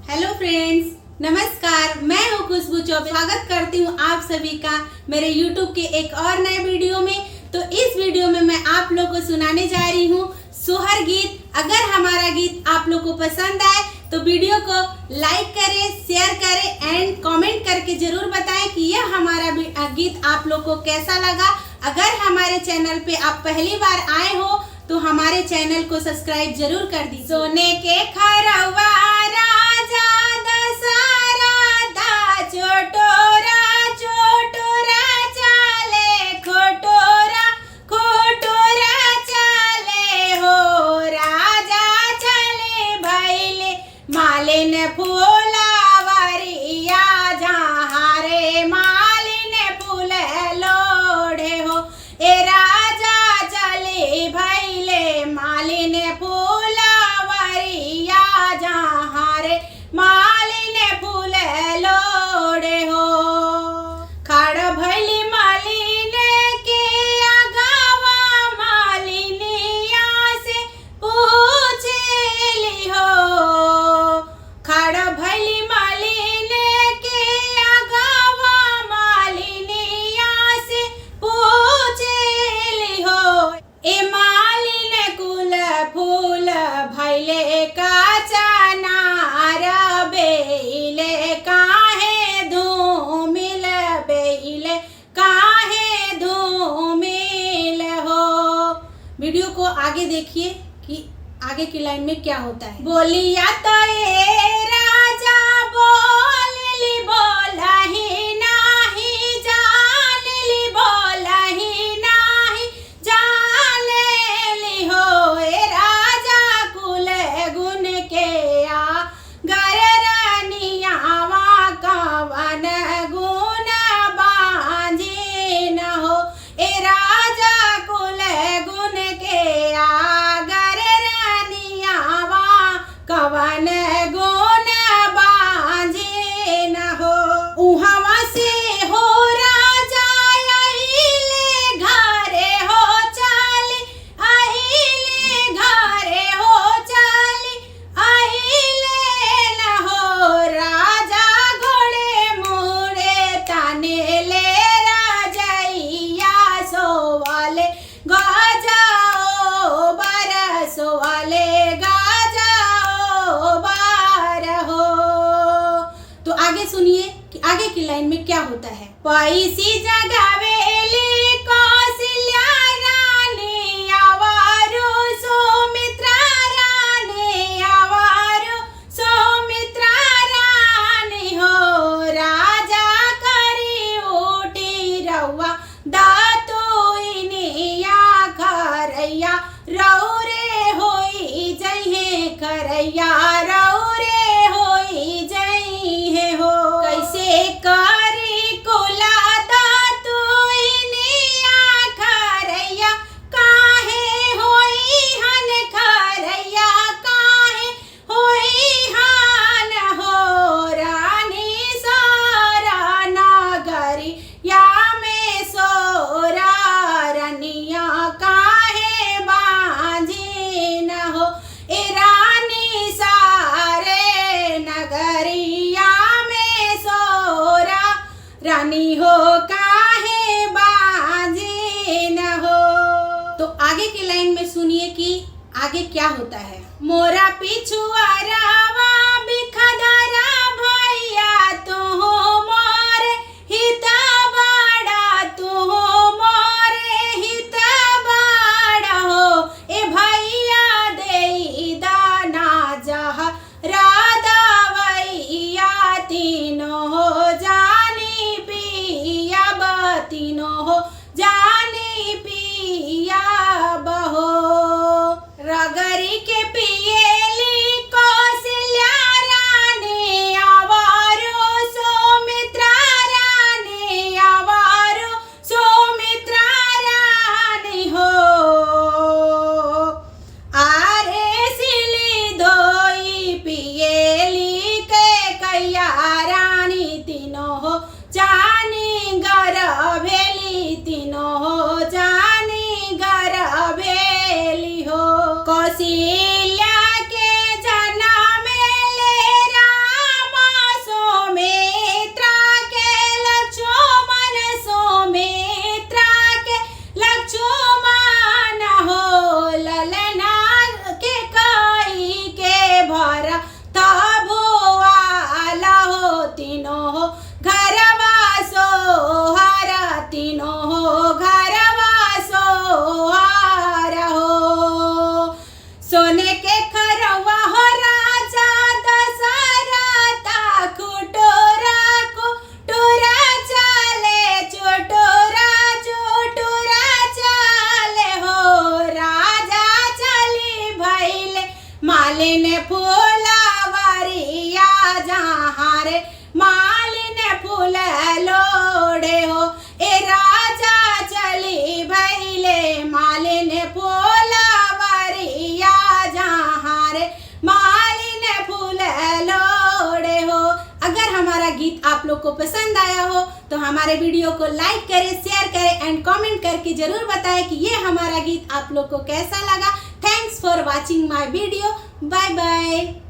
Hello friends, नमस्कार। मैं हूँ खुशबू चौबे। स्वागत करती हूँ आप सभी का मेरे YouTube के एक और नए वीडियो में। तो इस वीडियो में मैं आप लोग को सुनाने जा रही हूँ सोहर गीत। अगर हमारा गीत आप लोग को पसंद आए तो वीडियो को लाइक करें, शेयर करें एंड कमेंट करके जरूर बताएं कि यह हमारा गीत आप लोग को कैसा लगा। अगर हमारे चैनल पे आप पहली बार आए हो तो हमारे चैनल को सब्सक्राइब जरूर कर दीजिए। सोने के खरवा राजा दशरथ चोटोरा चोटोरा चाले खोटोरा खोटोरा चाले हो राजा चले भैले मालिन फूलावरिया जहाँ रे मालिन फूल लोढ़े हो ए राजा चले भैले मालिन फूलावरिया जहाँ रे मालिन फूल लोढ़े हो। खड़ भैली मालिन के अगवा मालिनिया से पूछली हो। खड़ भैली मालिन के अगवा मालिनिया से पूछली हो। ए मालिन कुल फूल भैले का चनार बेले काहे धूमिल बेले काहे धूमिल हो। वीडियो को आगे देखिए कि आगे की लाइन में क्या होता है। बोलिया तो ए राजा बोलली बोलही नाही जानली बोलही नाही जानली हो। ए राजा कुल गुण के आ गरनियावा कवन गुण बांझी न हो। ए राजा कुल गुण के आ गरनियावा कवन गुण बांझी न हो। उहवा से हो राजा आइले घरे हो चली आइले घरे हो चली आइले न हो। राजा घोड़े मुड़े ताने ले राजैया सोवाले गजाओ बर सोवाले गजाओ बर हो। तो आगे सुनिए कि आगे की लाइन में क्या होता है। पैसी जगावेली कौशल्या रानी आवारो सौमित्रा रानी आवारो सौमित्रा रानी हो। राजा करी उठी रउआ दातोइनिया खरैया रौरे होई जइहे खरैया रौरे होई जइहे हो। कैसे करी कोला दातोइनिया खरैया काहे होई हन खरैया काहे होई हन हो। रानी सारा नागरी या में सोरा रनिया काहे बांझी न हो। ए रानी सारे नगरिया में सोरा रानी हो काहे बांझी न हो। तो आगे की लाइन में सुनिए कि आगे क्या होता है। मोरा पिछुआरावा बिखधरा भैया तू मोरे हिता बाड़ा तू मोरे हिता बाड़ा हो। ए भैया देई दाना जहा राधा भैया तीनों हो जानी पिया तीनों हो जानी पिया बहो। रगरी के पियेली कौशल्या तीनों हो घरवा सोहार, तीनों हो घरवा सोहार हो। सोने के खरवा हो राजा दशरथा, कुटोरा कुटोरा चले, चोटोरा चोटोरा चले हो। राजा चली भैले मालिन फूलवरिया, जहाँ रे मालिन फूल लोड़े हो। ए राजा चली भैले मालिन फूलवरिया, जहाँ रे मालिन फूल लोड़े हो। अगर हमारा गीत आप लोग को पसंद आया हो तो हमारे वीडियो को लाइक करें, शेयर करें एंड कमेंट करके जरूर बताएं कि ये हमारा गीत आप लोग को कैसा लगा। Thanks for watching my video. Bye by.